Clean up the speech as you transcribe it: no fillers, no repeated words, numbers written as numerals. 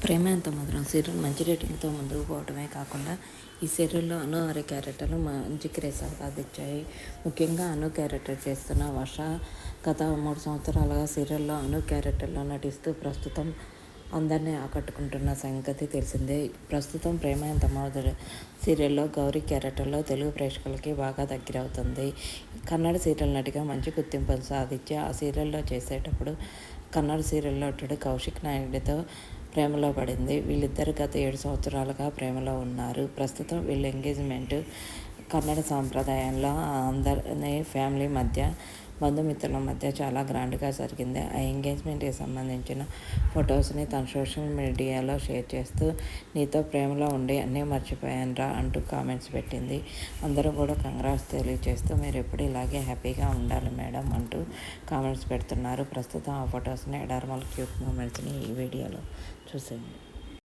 ప్రేమ ఎంత మధురం సీరియల్ మంచి రేటింగ్తో ముందుకు పోవడమే కాకుండా ఈ సీరియల్లో అను వారి క్యారెక్టర్లు మంచి క్రేజ్ సంపాదించాయి. ముఖ్యంగా అను క్యారెక్టర్ చేస్తున్న వర్ష గత 3 సంవత్సరాలుగా సీరియల్లో అను క్యారెక్టర్లో నటిస్తూ ప్రస్తుతం అందరినీ ఆకట్టుకుంటున్న సంగతి తెలిసిందే. ప్రస్తుతం ప్రేమ ఎంత మధురం సీరియల్లో గౌరీ క్యారెక్టర్లో తెలుగు ప్రేక్షకులకి బాగా దగ్గరవుతుంది. కన్నడ సీరియల్ నటిగా మంచి గుర్తింపును సాధించి ఆ సీరియల్లో చేసేటప్పుడు కన్నడ సీరియల్ నటుడు కౌశిక్ నాయుడుతో ప్రేమలో పడింది. వీళ్ళిద్దరు గత 7 సంవత్సరాలుగా ప్రేమలో ఉన్నారు. ప్రస్తుతం వీళ్ళ ఎంగేజ్మెంట్ కన్నడ సాంప్రదాయంలో అందరి ఫ్యామిలీ మధ్య బంధుమిత్రుల మధ్య చాలా గ్రాండ్గా జరిగింది. ఆ ఎంగేజ్మెంట్కి సంబంధించిన ఫొటోస్ని తన సోషల్ మీడియాలో షేర్ చేస్తూ నీతో ప్రేమలో ఉండి అన్నీ మర్చిపోయానురా అంటూ కామెంట్స్ పెట్టింది. అందరూ కూడా కంగ్రాట్స్ తెలియజేస్తూ మీరు ఎప్పుడు ఇలాగే హ్యాపీగా ఉండాలి మేడం అంటూ కామెంట్స్ పెడుతున్నారు. ప్రస్తుతం ఆ ఫొటోస్ని అడార్మల్ క్యూట్ మూమెంట్స్ని ఈ వీడియోలో చూసేయండి.